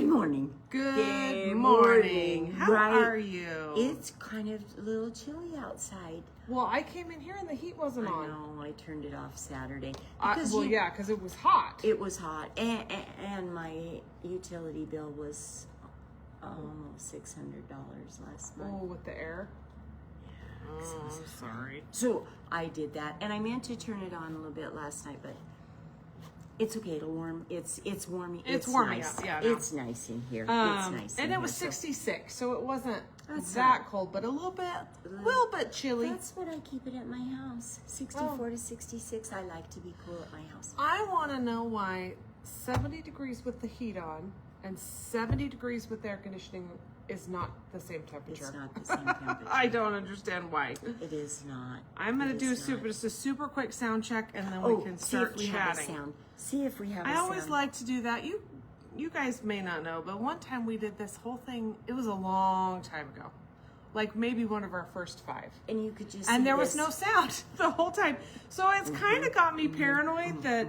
Good morning. Good morning. How are you? It's kind of a little chilly outside. Well, I came in here and the heat wasn't on. I know. I turned it off Saturday. Because it was hot. It was hot. And my utility bill was almost $600 last month. Oh, with the air? Oh, I'm sorry. So I did that. And I meant to turn it on a little bit last night, but it's okay. It'll warm. It's warming. It's warming nice. up. Yeah, no. It's nice in here. It's nice. And it was 66, so it wasn't that cold, but a little bit chilly. That's what I keep it at my house. 64 to 66. I like to be cool at my house. I want to know why 70 degrees with the heat on and 70 degrees with air conditioning is not the same temperature. It's not the same temperature. I don't understand why. It is not. I'm going to do just a super quick sound check, and then we can start chatting. See if we have a sound. I always like to do that. You guys may not know, but one time we did this whole thing. It was a long time ago, like maybe one of our first 5. And you could just there was no sound the whole time. So it's kind of got me paranoid that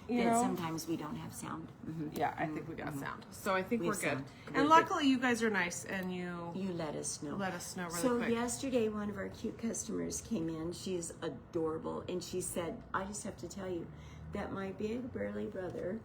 you know sometimes we don't have sound. Yeah, I think we got sound. So I think we're good. Sound. And luckily, you guys are nice, and you let us know. Let us know really so quick. Yesterday, one of our cute customers came in. She's adorable, and she said, "I just have to tell you that my big burly brother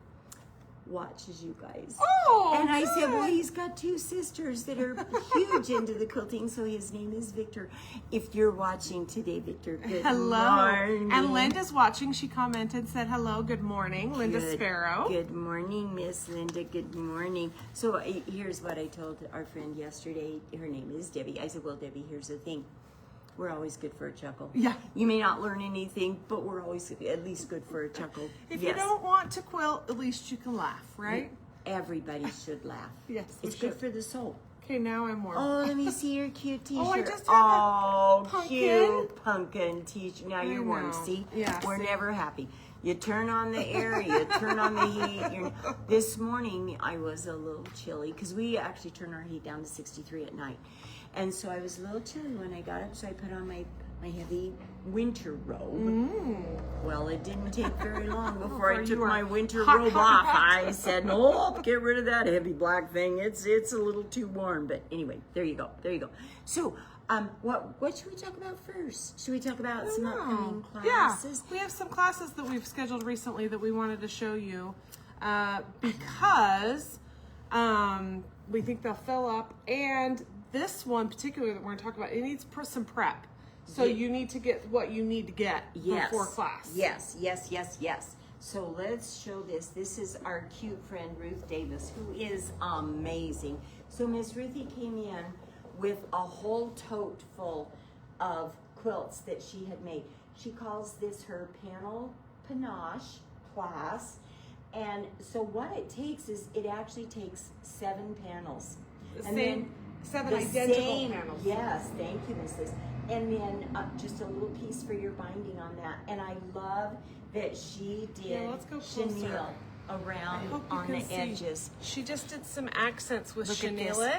watches you guys." Oh, and I said, "Well, he's got 2 sisters that are huge into the quilting, so his name is Victor. If you're watching today, Victor, good morning." And Linda's watching. She commented, said hello, good morning, Linda Sparrow. Good morning, Miss Linda. Good morning. So here's what I told our friend yesterday. Her name is Debbie. I said, "Well, Debbie, here's the thing. We're always good for a chuckle. Yeah. You may not learn anything, but we're always at least good for a chuckle." If you don't want to quilt, at least you can laugh, right? Everybody should laugh. Yes, it's good for the soul. Okay, now I'm warm. Oh, let me see your cute t-shirt. Oh, I just have a cute pumpkin t-shirt. Now you're warm. know. See? Yeah, We're never happy. You turn on the air, you turn on the heat. This morning, I was a little chilly because we actually turn our heat down to 63 at night. And so I was a little chilly when I got up, so I put on my heavy winter robe. Well, it didn't take very long before I took my winter robe off. I said, "No, get rid of that heavy black thing. It's a little too warm." But anyway, there you go. There you go. So, what should we talk about first? Should we talk about some upcoming classes? Yeah, we have some classes that we've scheduled recently that we wanted to show you because we think they'll fill up, and this one particularly that we're going to talk about, it needs some prep. So you need to get what you need to get before class. Yes. So let's show this. This is our cute friend Ruth Davis, who is amazing. So Miss Ruthie came in with a whole tote full of quilts that she had made. She calls this her panel panache class. And so what it takes is, it actually takes 7 panels. Then 7 identical panels. Yes, thank you, Miss Liz. And then just a little piece for your binding on that. And I love that she did chenille around on the edges. She just did some accents with chenille.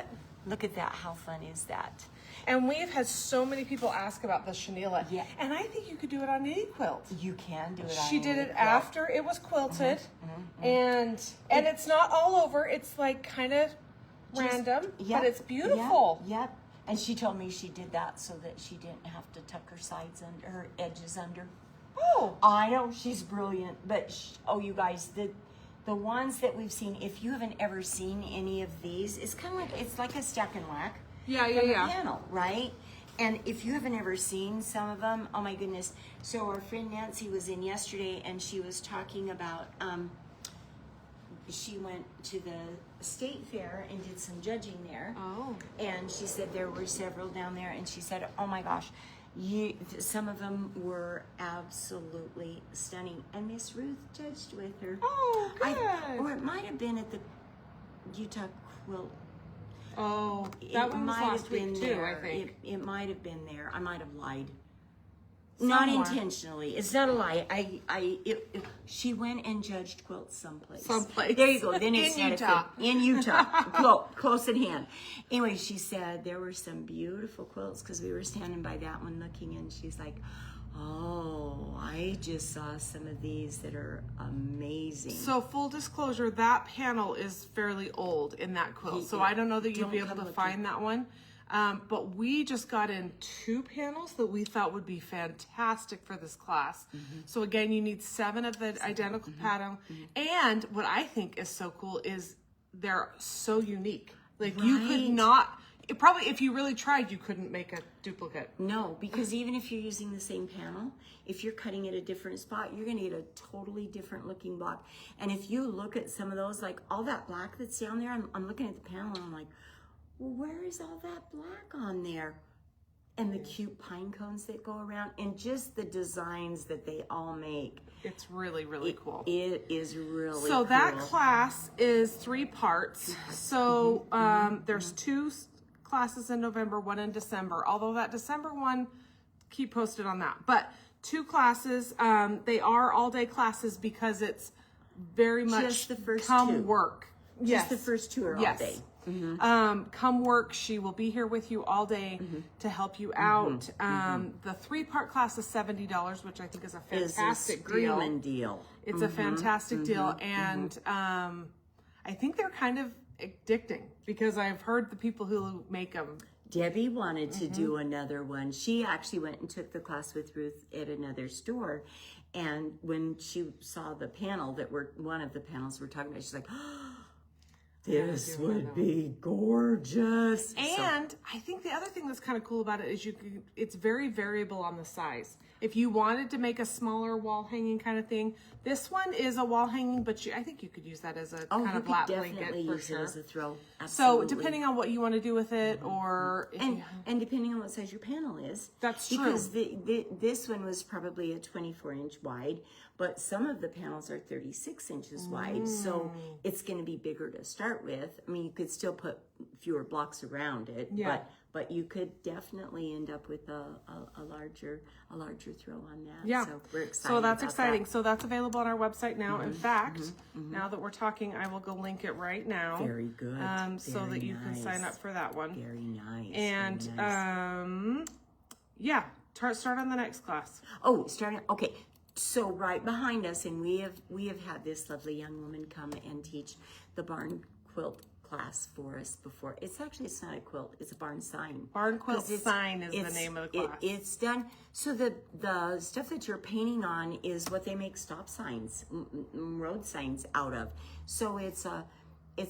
Look at that. How fun is that? And we've had so many people ask about the chenille. Yeah. And I think you could do it on any quilt. You can do it on She any did it quilt. after it was quilted. And it's not all over. It's like kind of random, but it's beautiful. Yep. And she told me she did that so that she didn't have to tuck her sides under, her edges under. Oh, I know, she's brilliant. But you guys, the ones that we've seen, if you haven't ever seen any of these, it's kind of like, it's like a stack and whack. Yeah. Panel, right? And if you haven't ever seen some of them, oh my goodness. So our friend Nancy was in yesterday, and she was talking about, she went to the state fair and did some judging there. Oh. And she said there were several down there, and she said, oh my gosh, some of them were absolutely stunning. And Miss Ruth judged with her. Oh, good. Or it might have been at the Utah Quilt. Oh, that one was last week too, I think. It might have been there. I might have lied. Somewhere. Not intentionally. It's not a lie. She went and judged quilts someplace. There you go. Then it's in Utah. In Utah. Close at hand. Anyway, she said there were some beautiful quilts because we were standing by that one looking, and she's like, Oh, I just saw some of these that are amazing. So full disclosure, that panel is fairly old in that quilt. So I don't know that you'd be able to find that one. But we just got in 2 panels that we thought would be fantastic for this class. So again, you need 7 of the identical pattern. And what I think is so cool is they're so unique. Like you could not, probably if you really tried, you couldn't make a duplicate. No, because even if you're using the same panel, if you're cutting at a different spot, you're going to get a totally different looking block. And if you look at some of those, like all that black that's down there, I'm looking at the panel and I'm like, well, where is all that black on there? And the cute pine cones that go around and just the designs that they all make. It's really, really cool. It is really So cool. that class is 3 parts. So there's 2 classes in November, 1 in December. Although that December one, keep posted on that. But 2 classes, they are all-day classes because it's very much just the first come 2. work. Just the first 2 are all day. Come work. She will be here with you all day to help you out. The 3-part class is $70, which I think is a fantastic deal. It's a fantastic deal, and I think they're kind of addicting because I've heard the people who make them. Debbie wanted to do another one. She actually went and took the class with Ruth at another store, and when she saw the panel that one of the panels we're talking about, she's like, oh, this would be gorgeous. And I think the other thing that's kind of cool about it is it's very variable on the size. If you wanted to make a smaller wall hanging kind of thing, this one is a wall hanging, but I think you could use that as a kind of lap blanket for sure. As a throw. So depending on what you want to do with it, or and depending on what size your panel is, that's true. Because this one was probably a 24-inch wide, but some of the panels are 36 inches wide, so it's going to be bigger to start with. I mean, you could still put fewer blocks around it, but you could definitely end up with a larger throw on that. Yeah. So we're excited. So that's about exciting. That. So that's available on our website now. In fact, now that we're talking, I will go link it right now. Very good. So that you can sign up for that one. Very nice. And very nice. Start on the next class. Oh, starting. Okay. So right behind us, and we have had this lovely young woman come and teach the barn quilt class for us before. It's not a quilt, it's a barn sign. Barn quilt sign is the name of the class. It's done. So the stuff that you're painting on is what they make stop signs, road signs out of. So it's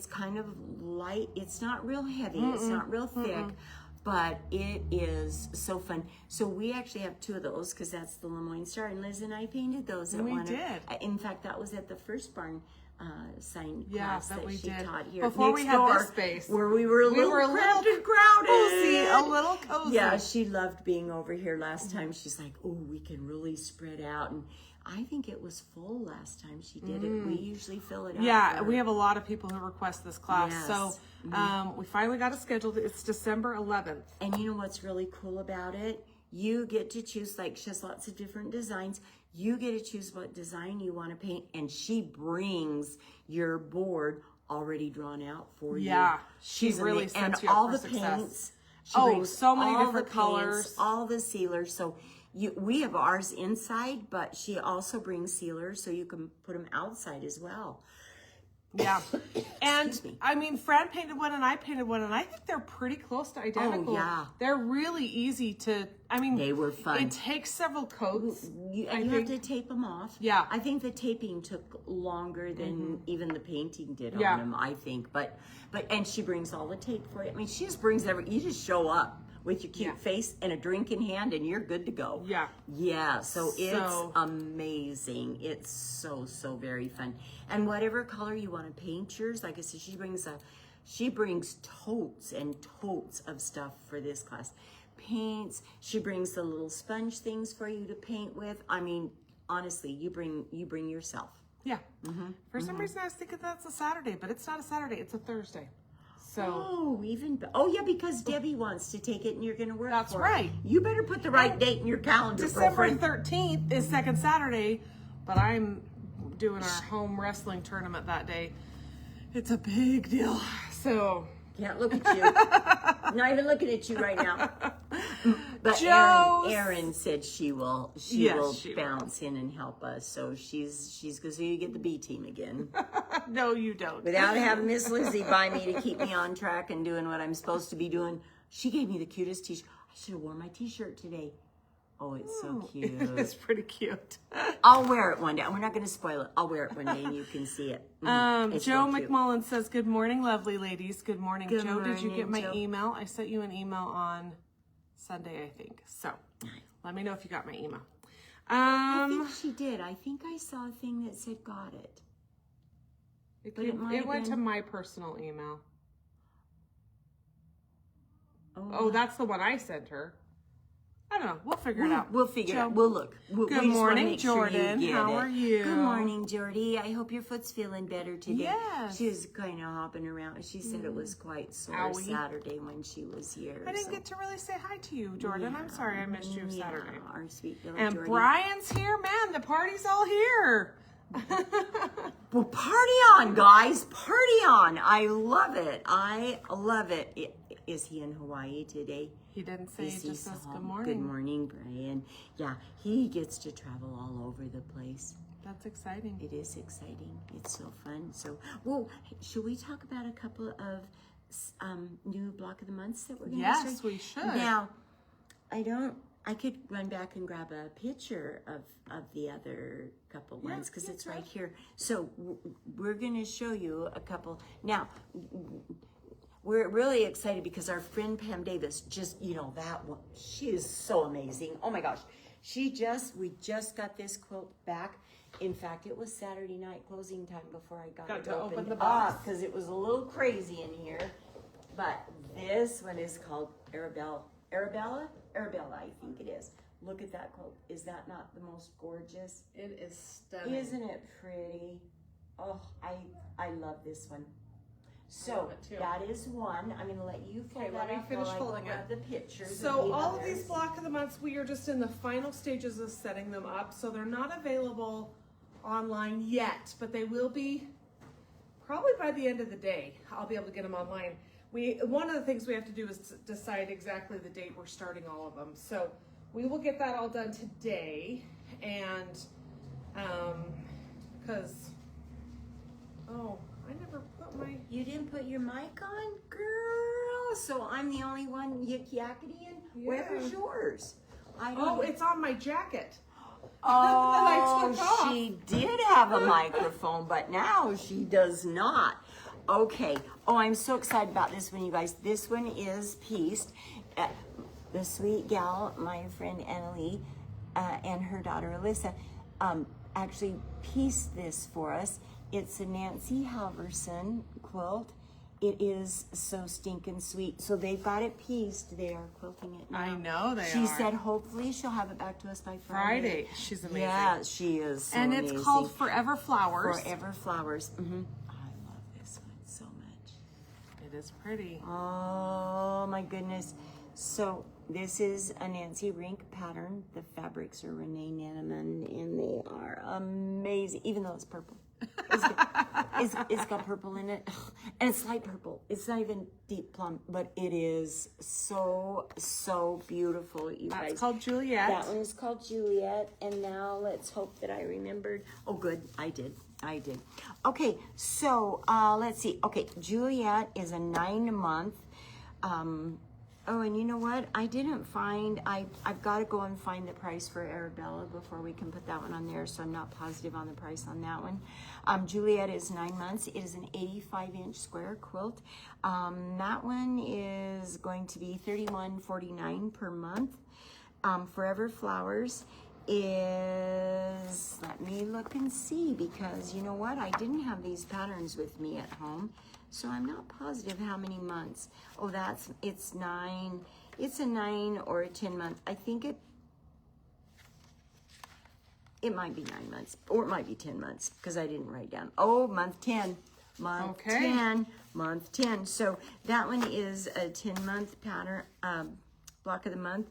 kind of light. It's not real heavy. It's not real thick. But it is so fun. So we actually have 2 of those because that's the Lemoyne Star, and Liz and I painted those. We did. In fact, that was at the first barn sign class that she taught here before we had this space, where we were a little cramped and crowded. Cozy, a little cozy. Yeah, she loved being over here last time. She's like, oh, we can really spread out, and I think it was full last time she did it. We usually fill it out. Yeah, we have a lot of people who request this class. Yes. So we finally got it scheduled. It's December 11th. And you know what's really cool about it? You get to choose, like, she has lots of different designs. You get to choose what design you want to paint, and she brings your board already drawn out for you. Yeah, she really sets you up all for the success. Paints. So many all different the colors. Paints, all the sealers. So we have ours inside, but she also brings sealers, so you can put them outside as well. Yeah. And I mean, Fran painted one and I painted one, and I think they're pretty close to identical. Oh, yeah. They're really easy to, I mean, they were fun. It takes several coats. You have to tape them off. Yeah. I think the taping took longer than even the painting did on Yeah. them, I think. But and she brings all the tape for you. I mean, she just brings you just show up with your cute face and a drink in hand, and you're good to go. Yeah. Yeah, so it's amazing. It's so very fun. And whatever color you want to paint yours, like I said, she brings totes and totes of stuff for this class. Paints, she brings the little sponge things for you to paint with. I mean, honestly, you bring yourself. Yeah. For some reason I was thinking that's a Saturday, but it's not a Saturday, it's a Thursday. So yeah, because Debbie wants to take it and you're going to work That's for right. it. You better put the right date in your calendar, December girlfriend. 13th is second Saturday, but I'm doing our home wrestling tournament that day. It's a big deal. So Can't look at you. Not even looking at you right now. But Joe's- Erin said she will Yes, bounce in and help us. So she's going to get the B team again. No, you don't. Without having Miss Lizzie by me to keep me on track and doing what I'm supposed to be doing. She gave me the cutest t-shirt. I should have worn my t-shirt today. Oh, it's so cute. It's pretty cute. I'll wear it one day. We're not going to spoil it. I'll wear it one day and you can see it. It's Joe real cute. McMullen says, good morning, lovely ladies. Good morning. Good Joe, did you morning, get my Joe. email? I sent you an email on Sunday, I think. So let me know if you got my email. I think she did. I think I saw a thing that said got it. It went to my personal email. Oh, Oh, that's the one I sent her. I don't know. We'll figure it out. We'll figure it Joe. out. We'll look. We Good just wanna morning, make sure you Jordan. get How it. are you? Good morning, Jordy. I hope your foot's feeling better today. Yes. She was kind of hopping around. She said it was quite sore Owie. Saturday when she was here. I didn't so- get to really say hi to you, Jordan. I'm sorry I missed you Saturday. Yeah, our sweet little And Jordy. Brian's here. Man, the party's all here. Well, party on, guys. Party on. I love it. I love it. Is he in Hawaii today? He didn't say, he Is just says home? good morning. Good morning, Brian. Yeah, he gets to travel all over the place. That's exciting. It is exciting. It's so fun. So, well, should we talk about a couple of new block of the months that we're going to Yes, start? we should. Now, I could run back and grab a picture of the other couple ones because it's right here. So we're going to show you a couple. Now, we're really excited because our friend Pam Davis just, that one, she is so amazing. Oh my gosh. We just got this quilt back. In fact, it was Saturday night closing time before I got it to open opened the box. up because it was a little crazy in here. But this one is called Arabella, I think it is. Look at that quilt. Is that not the most gorgeous? It is stunning. Isn't it pretty? Oh, I love this one. I So love it too. that is one. I'm going to let you fold Okay, that let me up finish while I folding grab it. the pictures. So of the all of others. these block of the months, we are just in the final stages of setting them up. So they're not available online yet, but they will be probably by the end of the day. I'll be able to get them online. One of the things we have to do is decide exactly the date we're starting all of them. So we will get that all done today. And because, I never put my... You didn't put your mic on, girl. So I'm the only one yakety and where's yours? I don't. Oh, it's on my jacket. Oh, that I took off. she did have a microphone, but now she does not. Okay. Oh, I'm so excited about this one, you guys. This one is pieced. The sweet gal, my friend Annalie, and her daughter Alyssa, actually pieced this for us. It's a Nancy Halverson quilt. It is so stinking sweet. So they've got it pieced. They are quilting it now. I know they She are. said hopefully she'll have it back to us by Friday. She's amazing. Yeah, she is so And amazing. it's called Forever Flowers. Forever Flowers. I love this one so much. It is pretty. Oh my goodness. So this is a Nancy Rink pattern. The fabrics are Renee Nanneman and they are amazing, even though it's purple. It's got purple in it, and it's light purple. It's not even deep plum, but it is so beautiful, you guys. That's called Juliet. That one is called Juliet, and now let's hope that I remembered. Oh, good, I did. Okay, so let's see. Okay, Juliet is a 9-month. Oh, and you know what? I didn't find, I've got to go and find the price for Arabella before we can put that one on there, so I'm not positive on the price on that one. Juliet is 9 months. It is an 85-inch square quilt. That one is going to be $31.49 per month. Forever Flowers is, let me look and see, because you know what? I didn't have these patterns with me at home. So I'm not positive how many months. Oh, it's 9. It's a 9 or a 10 month. I think it might be 9 months, or it might be 10 months, because I didn't write down. Oh, month 10. Month 10. Month 10. So that one is a 10-month pattern, block of the month.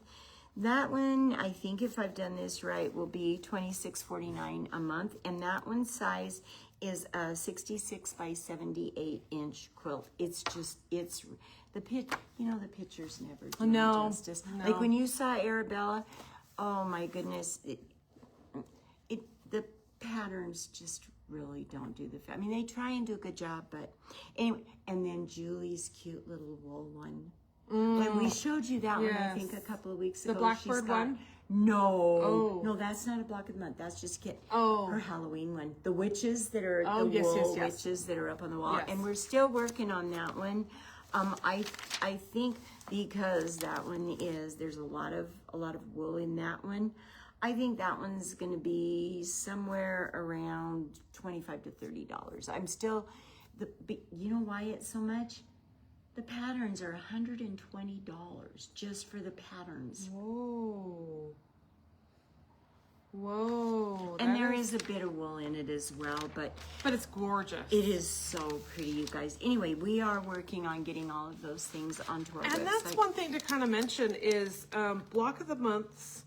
That one, I think if I've done this right, will be $26.49 a month. And that one's size is a 66 by 78 inch quilt. It's The pictures never do No, justice. no. Like when you saw Arabella, oh my goodness, the patterns just really don't do the. I mean, they try and do a good job, but anyway. And then Julie's cute little wool one. When we showed you that one, I think a couple of weeks ago. The Blackbird one? No, no, that's not a block of the month. That's just her Halloween one. The witches that are the wool witches that are up on the wall, and we're still working on that one. I think because that one there's a lot of wool in that one. I think that one's going to be somewhere around $25 to $30. I'm still you know why it's so much? The patterns are $120 just for the patterns. Whoa. And there is a bit of wool in it as well, but it's gorgeous. It is so pretty, you guys. Anyway, we are working on getting all of those things onto our website. And that's one thing to kind of mention is block of the months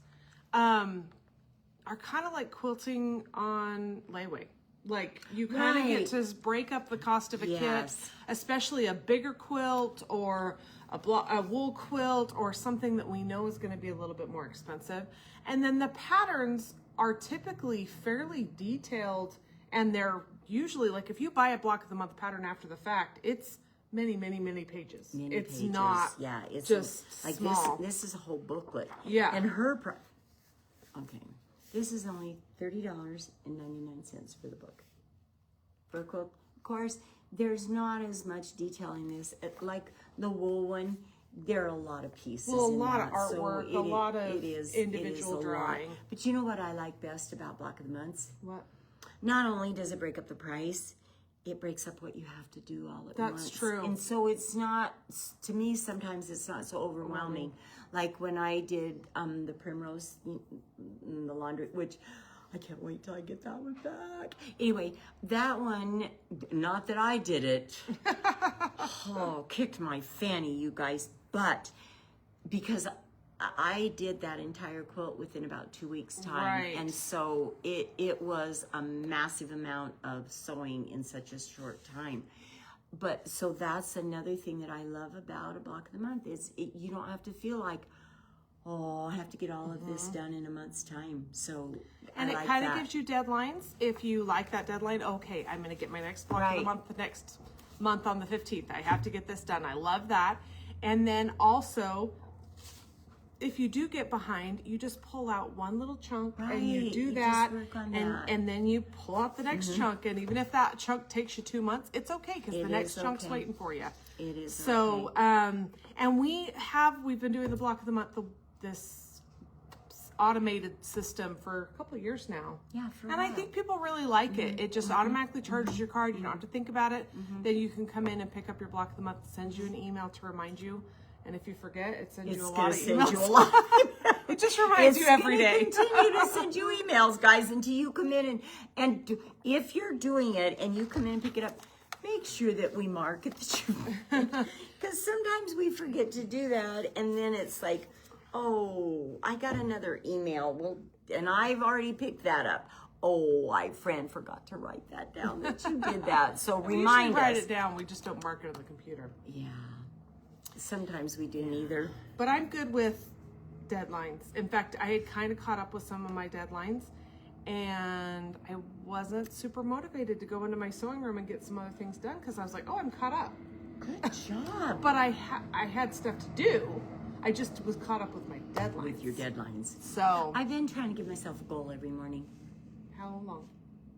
are kind of like quilting on layaway. Like you kind of get to break up the cost of a kit, especially a bigger quilt or a wool quilt or something that we know is going to be a little bit more expensive. And then the patterns are typically fairly detailed, and they're usually like if you buy a block of the month pattern after the fact, it's many, many, many pages. It's not it's just like small. This is a whole booklet. Yeah. And this is only $30.99 for the book. For a quilt. Of course, there's not as much detail in this. Like the wool one, there are a lot of pieces. Well, a lot of artwork, so a lot of individual drawing. But you know what I like best about Block of the Months? What? Not only does it break up the price, it breaks up what you have to do all at once. That's true. And so it's not, to me, sometimes it's not so overwhelming. Like when I did the Primrose, the laundry, which I can't wait till I get that one back. Anyway, that one, not that I did it, kicked my fanny, you guys, but because I did that entire quilt within about 2 weeks' time. Right. And so it was a massive amount of sewing in such a short time. But so that's another thing that I love about a block of the month is you don't have to feel like, oh, I have to get all of this done in a month's time. So and it kind of gives you deadlines. If you like that deadline, okay, I'm going to get my next block of the month the next month on the 15th. I have to get this done. I love that. And then also, if you do get behind, you just pull out one little chunk and you do that, and then you pull out the next chunk. And even if that chunk takes you 2 months, it's okay because the next chunk's waiting for you. It is so. And we've been doing the block of the month, this automated system for a couple of years now. Yeah, and I think people really like it. It just automatically charges your card. You don't have to think about it. Then you can come in and pick up your block of the month. It sends you an email to remind you. And if you forget, it sends you a lot of emails. It just reminds you every day. Continue to send you emails, guys, until you come in and if you're doing it and you come in and pick it up, make sure that we mark it that you, because sometimes we forget to do that, and then it's like, oh, I got another email. Well, and I've already picked that up. Oh, Fran forgot to write that down that you did that. So remind us. We write it down. We just don't mark it on the computer. Yeah. Sometimes we do neither. But I'm good with deadlines. In fact, I had kind of caught up with some of my deadlines, and I wasn't super motivated to go into my sewing room and get some other things done because I was like, oh, I'm caught up. Good job. But I had stuff to do. I just was caught up with my deadlines. With your deadlines. So I've been trying to give myself a goal every morning. How long?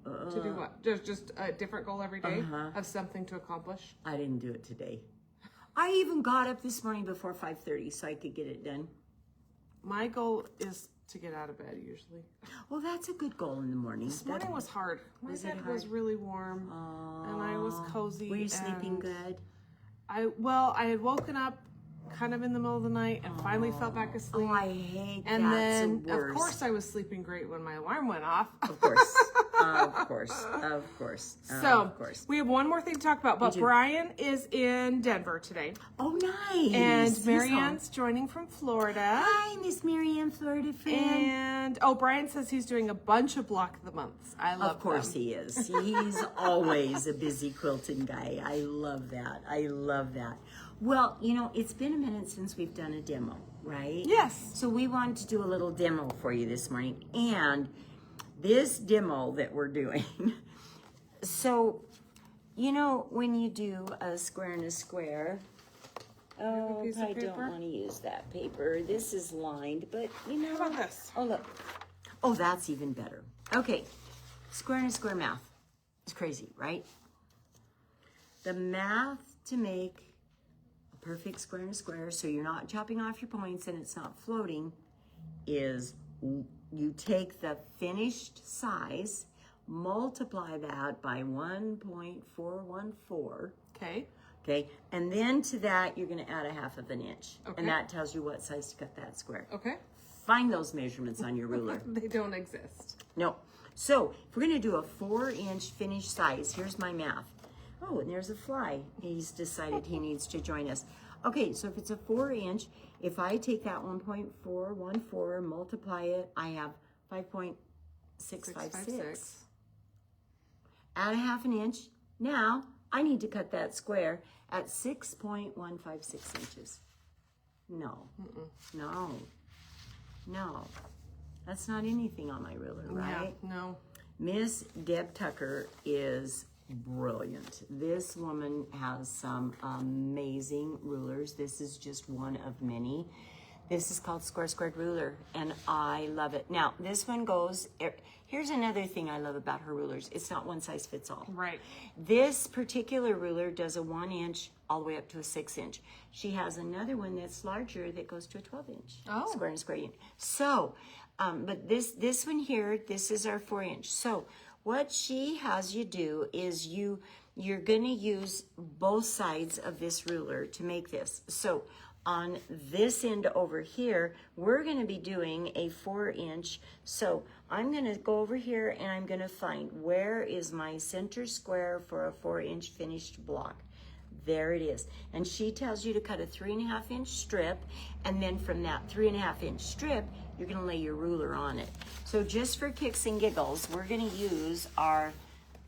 To do what? Just a different goal every day of something to accomplish? I didn't do it today. I even got up this morning before 5:30 so I could get it done. My goal is to get out of bed usually. Well, that's a good goal in the morning. This morning was hard. My bed was really warm, and I was cozy. Were you sleeping good? I had woken up kind of in the middle of the night and finally fell back asleep. Oh, I hate that. And then, of course, I was sleeping great when my alarm went off. Of course. Of course, of course. So, of course. we have one more thing to talk about, but Brian is in Denver today. Oh, nice. And Marianne's joining from Florida. Hi, Miss Marianne, Florida friend. And, Brian says he's doing a bunch of Block of the Months. I love Of course them. he is. He's always a busy quilting guy. I love that. I love that. Well, you know, it's been a minute since we've done a demo, right? Yes. So we wanted to do a little demo for you this morning. And this demo that we're doing, so, you know, when you do a square and a square, oh, piece of I don't paper? want to use that paper. This is lined, but you know. How about this? Oh, look. Oh, that's even better. Okay. Square and a square math. It's crazy, right? The math to make a perfect square and a square, so you're not chopping off your points and it's not floating, is you take the finished size, multiply that by 1.414. Okay. Okay, and then to that, you're going to add a 1/2 inch. Okay. And that tells you what size to cut that square. Okay. Find those measurements on your ruler. They don't exist. No. So, if we're going to do a 4-inch finished size, here's my math. Oh, and there's a fly. He's decided he needs to join us. Okay, so if it's a 4-inch, if I take that 1.414 and multiply it, I have 5.656. 656. Add a 1/2 inch. Now, I need to cut that square at 6.156 inches. No. No. No. That's not anything on my ruler, right? Yeah, no. Miss Deb Tucker is brilliant. This woman has some amazing rulers. This is just one of many. This is called Square Squared Ruler, and I love it. Now, this one goes, here's another thing I love about her rulers. It's not one size fits all. Right. This particular ruler does a 1-inch all the way up to a 6-inch. She has another one that's larger that goes to a 12-inch. Oh. Square and square unit. So, but this one here, this is our 4-inch. So what she has you do is you're gonna use both sides of this ruler to make this. So on this end over here, we're gonna be doing a 4-inch. So I'm gonna go over here and I'm gonna find where is my center square for a 4-inch finished block. There it is. And she tells you to cut a 3.5-inch strip, and then from that 3.5-inch strip, you're gonna lay your ruler on it. So just for kicks and giggles, we're gonna use our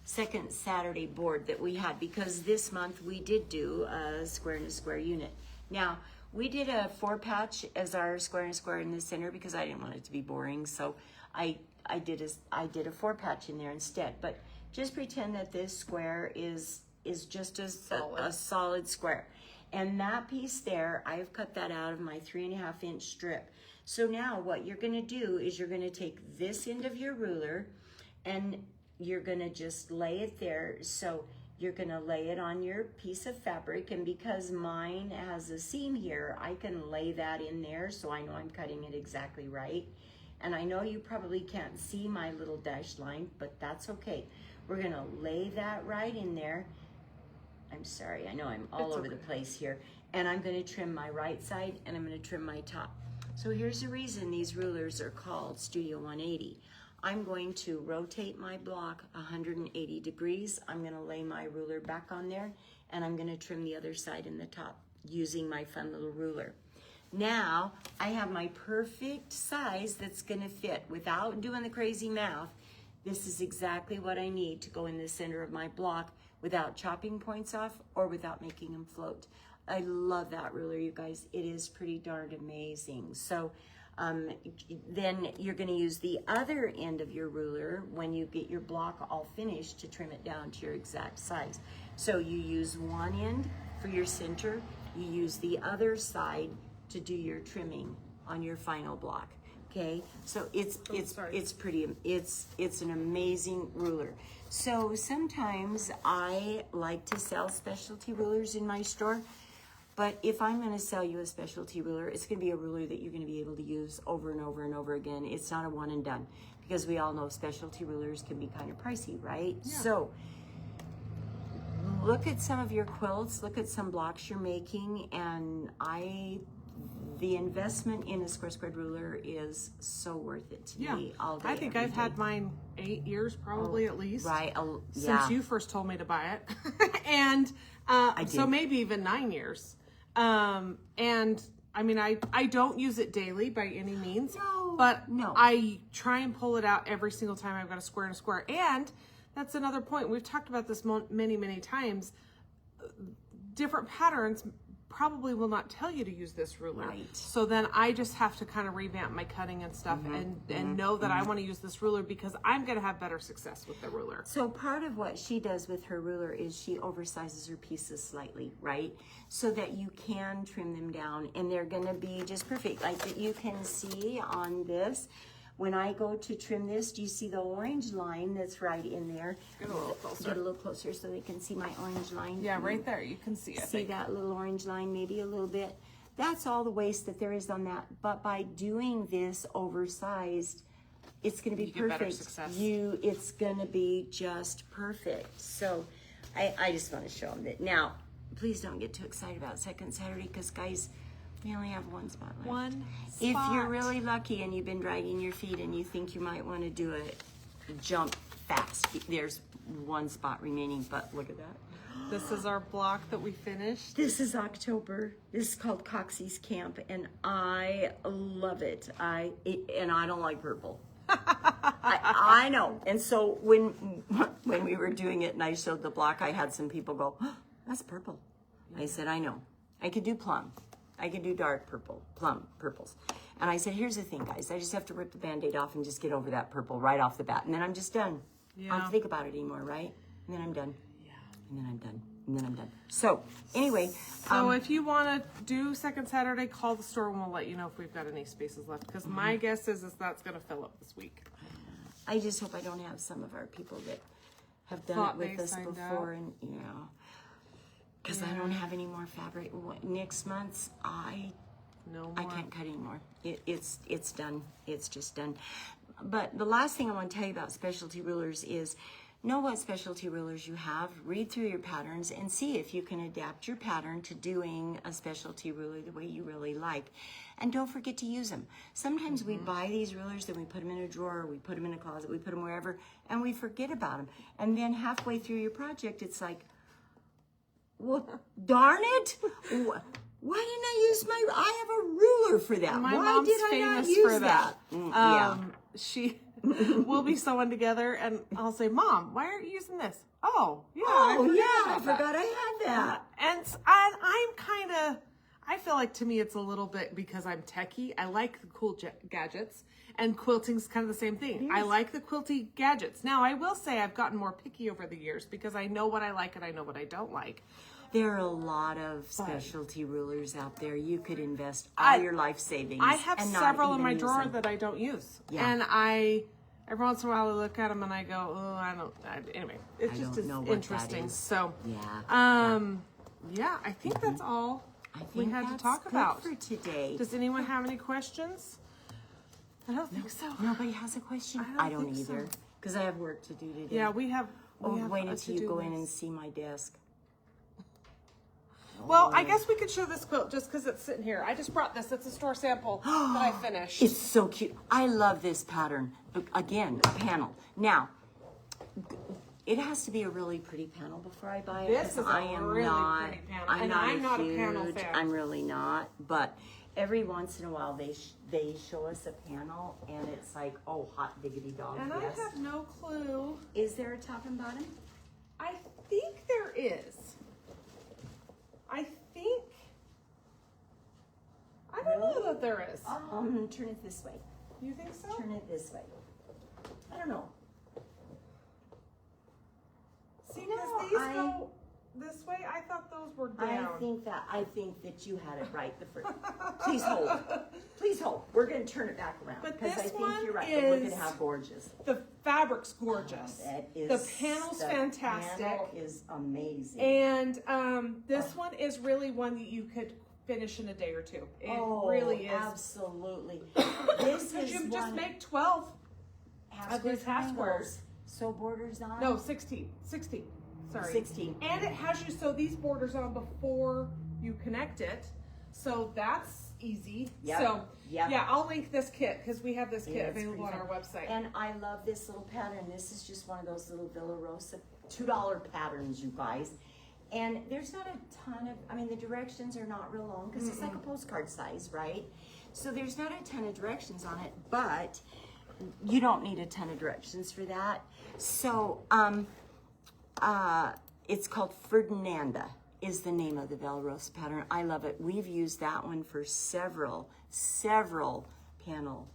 second Saturday board that we had, because this month we did do a square and a square unit. Now, we did a 4-patch as our square and a square in the center because I didn't want it to be boring, so I did a 4-patch in there instead. But just pretend that this square is just a solid square. And that piece there, I've cut that out of my 3.5-inch strip. So now what you're gonna do is you're gonna take this end of your ruler and you're gonna just lay it there. So you're gonna lay it on your piece of fabric, and because mine has a seam here, I can lay that in there so I know I'm cutting it exactly right. And I know you probably can't see my little dashed line, but that's okay. We're gonna lay that right in there. I'm sorry, I know I'm all over the place here. And I'm gonna trim my right side and I'm gonna trim my top. So here's the reason these rulers are called Studio 180. I'm going to rotate my block 180 degrees. I'm gonna lay my ruler back on there, and I'm gonna trim the other side in the top using my fun little ruler. Now, I have my perfect size that's gonna fit without doing the crazy math. This is exactly what I need to go in the center of my block without chopping points off or without making them float. I love that ruler, you guys. It is pretty darn amazing. So then you're gonna use the other end of your ruler when you get your block all finished to trim it down to your exact size. So you use one end for your center, you use the other side to do your trimming on your final block. Okay, so it's an amazing ruler. So sometimes I like to sell specialty rulers in my store, but if I'm going to sell you a specialty ruler, it's going to be a ruler that you're going to be able to use over and over and over again. It's not a one and done, because we all know specialty rulers can be kind of pricey, right? Yeah. So look at some of your quilts, look at some blocks you're making, and I the investment in a square squared ruler is so worth it to me all day. I think every I've day. had mine 8 years probably at least. Right. Since you first told me to buy it. And so did. maybe even 9 years. And I mean, I don't use it daily by any means, but I try and pull it out every single time I've got a square and a square. And that's another point. We've talked about this many, many times. Different patterns probably will not tell you to use this ruler. Right. So then I just have to kind of revamp my cutting and stuff and know that I want to use this ruler because I'm going to have better success with the ruler. So part of what she does with her ruler is she oversizes her pieces slightly, right? So that you can trim them down and they're going to be just perfect. Like that you can see on this. When I go to trim this, do you see the orange line that's right in there? Get a little closer. Get a little closer so they can see my orange line. Yeah, right there. You can see it. See that little orange line, maybe a little bit. That's all the waste that there is on that. But by doing this oversized, it's going to be get better perfect. success. It's going to be just perfect. So I just want to show them that. Now, please don't get too excited about second Saturday because, guys, we only have one spot left. One If spot. you're really lucky and you've been dragging your feet and you think you might want to do it, jump fast. There's one spot remaining, but look at that. This is our block that we finished. This is October. This is called Coxie's Camp, and I love it. And I don't like purple. I know. And so when we were doing it and I showed the block, I had some people go, oh, "That's purple." I said, "I know. I could do plum. I could do dark purple, plum purples." And I said, "Here's the thing, guys. I just have to rip the Band-Aid off and just get over that purple right off the bat, and then I'm just done. I don't have to think about it anymore, right? And then I'm done." And then I'm done. And then I'm done. So, anyway. So if you want to do second Saturday, call the store and we'll let you know if we've got any spaces left. Because my guess is that's going to fill up this week. I just hope I don't have some of our people that have done Thought it with they us signed before. up. And, you know, because I don't have any more fabric. Next month, I No more. I can't cut anymore. It's done. It's just done. But the last thing I want to tell you about specialty rulers is know what specialty rulers you have, read through your patterns, and see if you can adapt your pattern to doing a specialty ruler the way you really like. And don't forget to use them. Sometimes we buy these rulers, then we put them in a drawer, we put them in a closet, we put them wherever, and we forget about them. And then halfway through your project, it's like, well, darn it! Why didn't I use I have a ruler for that. My Why mom's did I famous not use for that. Yeah. She we'll be sewing together and I'll say, "Mom, why aren't you using this?" "Oh, yeah. I forgot I had that. And I'm kind of, I feel like to me it's a little bit because I'm techie. I like the cool gadgets, and quilting's kind of the same thing. I like the quilty gadgets. Now, I will say I've gotten more picky over the years because I know what I like and I know what I don't like. There are a lot of specialty rulers out there. You could invest all your life savings. I have and not several in even my use drawer them. that I don't use. Yeah. And every once in a while I look at them and I go, "Oh, anyway, it's I just don't know what interesting." that is. So, Yeah. yeah, I think that's all I think we had to that's talk good about. for today. Does anyone have any questions? I don't think so. Nobody has a question? I don't think either. so. Because I have work to do today. Yeah, we have. Wait a until you to-do go in and list. see my desk. Well, I guess we could show this quilt just because it's sitting here. I just brought this. It's a store sample that I finished. It's so cute. I love this pattern. Again, a panel. Now, it has to be a really pretty panel before I buy it. This 'cause is a really pretty panel, and I'm not a panel fan. I'm really not. But every once in a while, they show us a panel, and it's like, oh, hot diggity dog. And yes. I have no clue. Is there a top and bottom? I think there is. I don't know that there is. Turn it this way. You think so? Turn it this way. I don't know. See, because these go this way. I thought those were down. I think that you had it right the first. Please hold. Please hold. We're going to turn it back around But because I this think one you're right. But look is- at how gorgeous. The fabric's gorgeous. That is. The panel's fantastic. The panel is amazing. And this one is really one that you could finish in a day or two. It really is. Absolutely. This Because is you one just make 12 of these half triangles. squares. So borders on. No, 16. Sorry. 16. And it has you sew these borders on before you connect it. So that's easy. Yep. So Yep. yeah, I'll link this kit because we have this Yeah, kit it's available on pretty our website. And I love this little pattern. This is just one of those little Villa Rosa $2 patterns, you guys. And there's not a ton of, I mean, the directions are not real long because it's like a postcard size, right? So there's not a ton of directions on it, but you don't need a ton of directions for that. So, it's called Ferdinanda is the name of the Villa Rosa pattern. I love it. We've used that one for several panel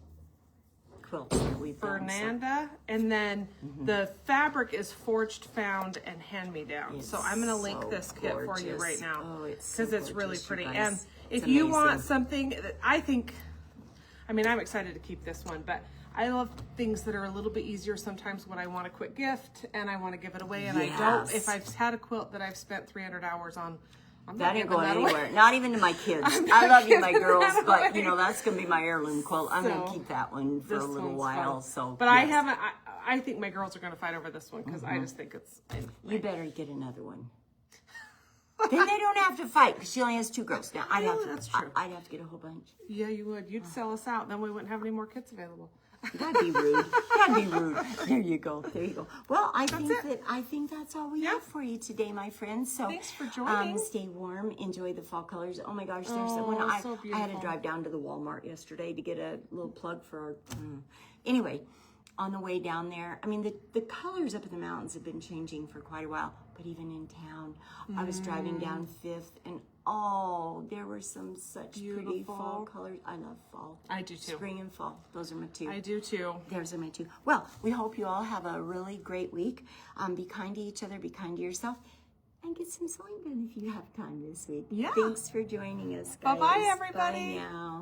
quilts that we've done. Fernanda, and then the fabric is forged, found, and hand-me-down. So I'm going to link so this kit for you gorgeous. right now Oh, it's because so it's really gorgeous, you pretty. guys. And It's if you amazing. want something, that I think, I mean, I'm excited to keep this one, but I love things that are a little bit easier sometimes when I want a quick gift and I want to give it away, and I don't. Yes. If I've had a quilt that I've spent 300 hours on, I'm That not ain't giving going that anywhere. away. Not even to my kids. I'm I not love you, my giving girls, that but you away. know that's gonna be my heirloom quilt. I'm gonna So, keep that one for a This little one's while. fun. So, but I yes. haven't. I think my girls are going to fight over this one because I just think it's. You better get another one. Then they don't have to fight because she only has 2 girls. Now I'd have to. that's true. I'd have to get a whole bunch. Yeah, you would. You'd sell us out, then we wouldn't have any more kits available. That'd be rude. That'd be rude. There you go. There you go. Well, I think that's all we Yeah. have for you today, my friends. So Thanks for joining. Stay warm. Enjoy the fall colors. Oh my gosh, there's someone. Oh, I so had to beautiful. drive down to the Walmart yesterday to get a little plug for our. Anyway, on the way down there, I mean the colors up in the mountains have been changing for quite a while. But even in town, I was driving down 5th, and there were some such pretty Beautiful. fall colors. I love fall. I do too. Spring and fall. Those are my 2. I do too. There's my 2. Well, we hope you all have a really great week. Be kind to each other, be kind to yourself, and get some sewing done if you have time this week. Yeah. Thanks for joining us, guys. Bye-bye, everybody. Bye now.